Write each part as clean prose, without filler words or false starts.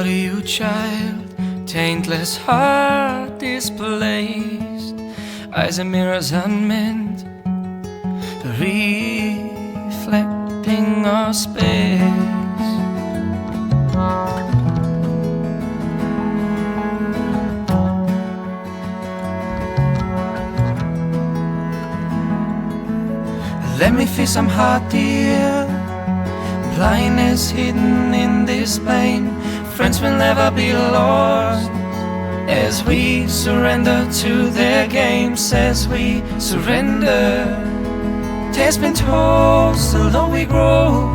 for you, child, taintless heart displaced, eyes and mirrors unmeant, reflecting our space. Let me feel some heart, dear. Blindness hidden in this pain. Friends will never be lost as we surrender to their games. As we surrender, taste been told, still don't we grow.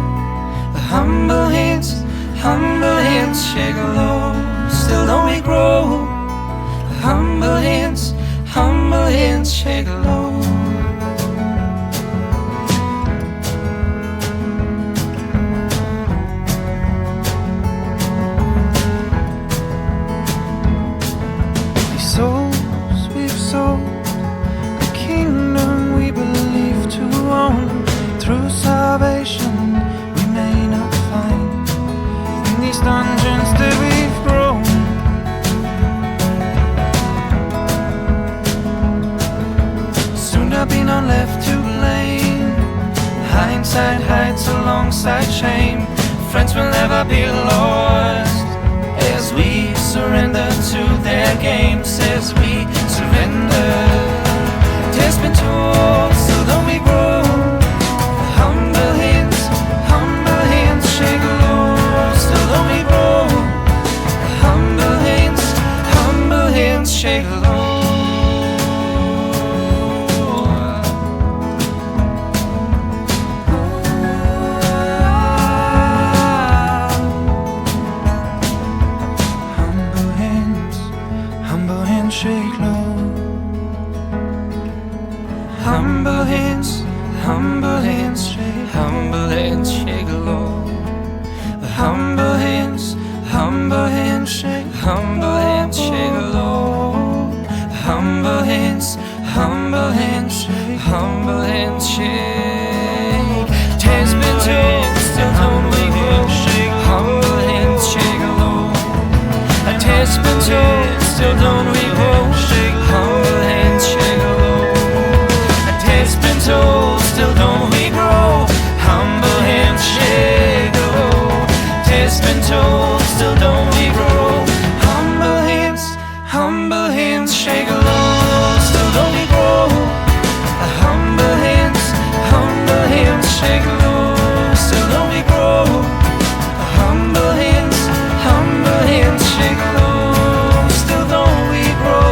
The humble hands shake low. Still don't we grow. The humble hands shake low. Souls we've sold, the kingdom we believe to own. Through salvation we may not find, in these dungeons that we've grown. Soon there'll be none left to blame. Hindsight hides alongside shame. Friends will never be lost as we surrender to their games. As we surrender, taste been told, still don't we grow. Humble hands shake low. Still don't we grow. Humble hands shake low. Shake low. Humble hands shake. Humble hands shake low. The humble hands shake. Humble hands shake low. Humble hands shake. Humble hands shake. Taste been told, still don't we grow. Humble hands shake low. A taste been told, still don't we grow. Humble hands shake low. A taste been told, still don't we grow. Humble hands shake low. Taste been told, still don't we grow. Humble hands shake low. Still don't we grow. Humble hands shake low. Still don't we grow. Humble hands shake low. Still don't we grow.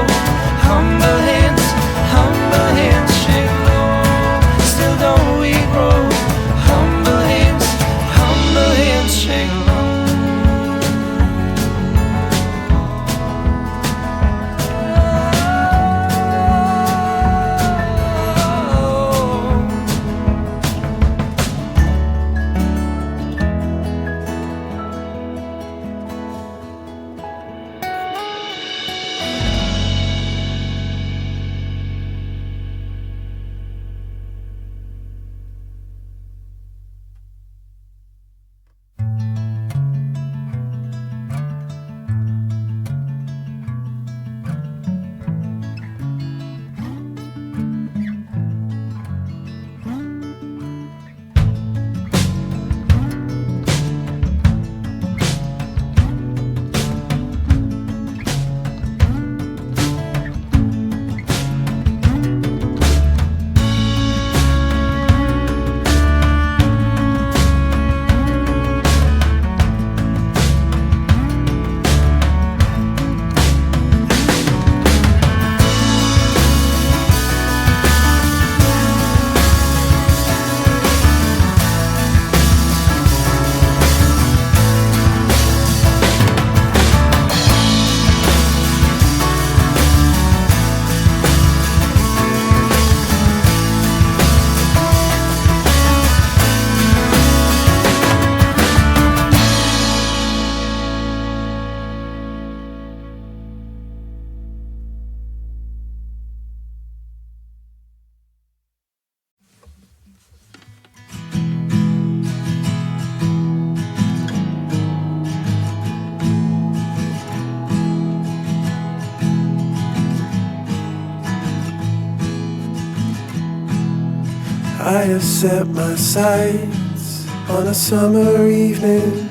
I have set my sights on a summer evening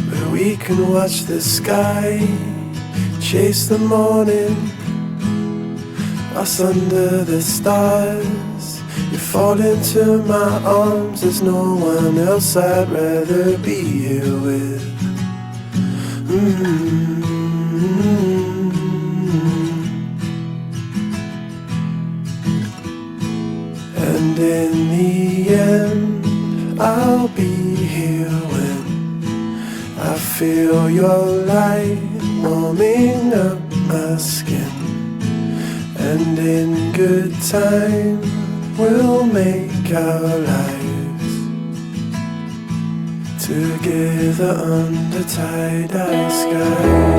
where we can watch the sky chase the morning. Us under the stars, you fall into my arms. There's no one else I'd rather be here with. And in the end, I'll be here when I feel your light warming up my skin. And in good time, we'll make our lives together under tie-dye sky.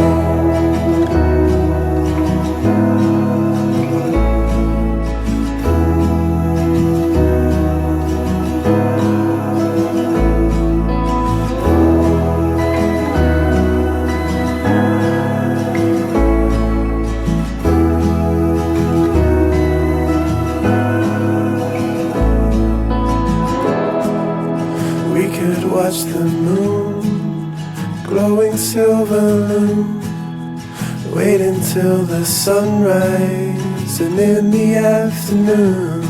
Watch the moon, glowing silver loom. Wait until the sunrise, and in the afternoon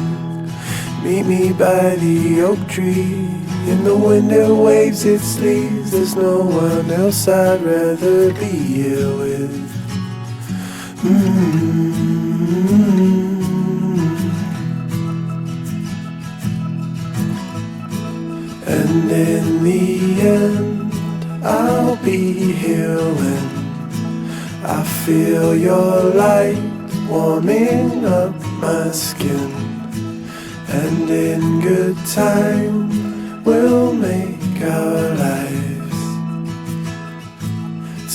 meet me by the oak tree. In the wind it waves its leaves. There's no one else I'd rather be here with. And in the end, I'll be here when I feel your light warming up my skin. And in good time, we'll make our lives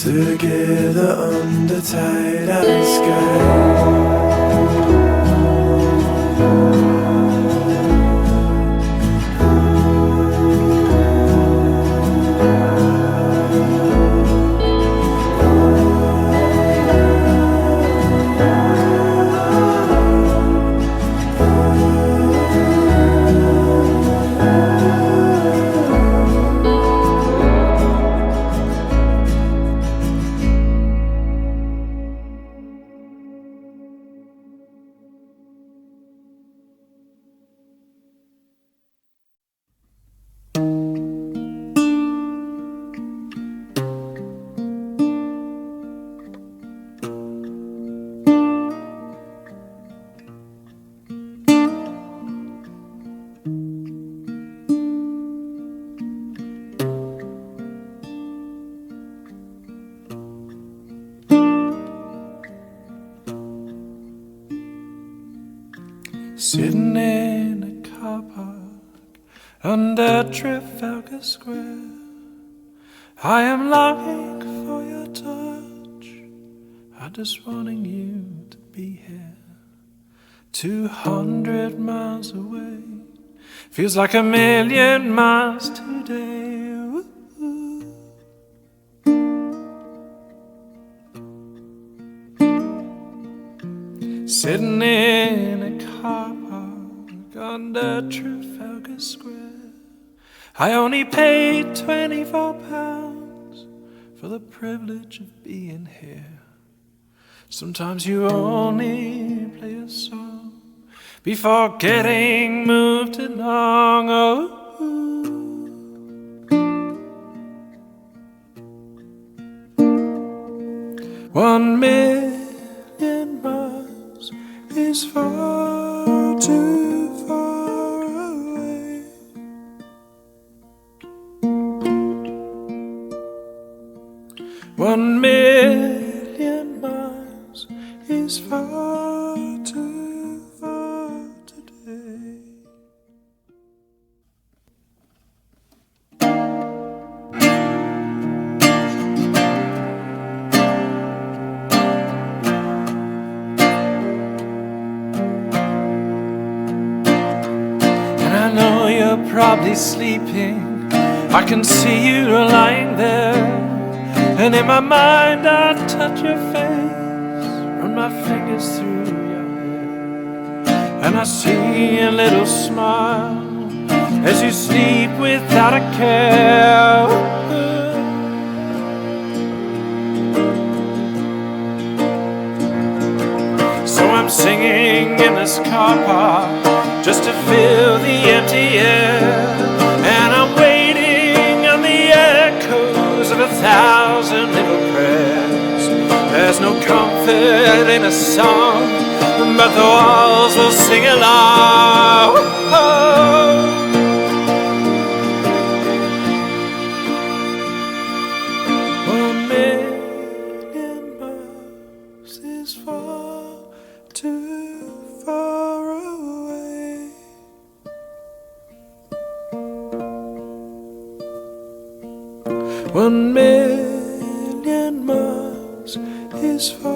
together under tie-dye sky. Sitting in a car park under Trafalgar Square, I am longing for your touch. I'm just wanting you to be here. 200 miles away feels like a million miles today. Ooh. Sitting in a car park under Trafalgar Square, I only paid £24 for the privilege of being here. Sometimes you only play a song before getting moved along. Oh, 1,000,000 miles is far too far away. One million miles is far too far today. And I know you're probably sleeping. I can see you lying there. And in my mind I touch your face, run my fingers through your hair, and and I see a little smile as you sleep without a care. So I'm singing in this car park just to fill the empty air, and I'm waiting on the echoes of 1,000 little prayers. There's no comfort in a song, but the walls will sing along. One million miles is far too far away. One million miles is far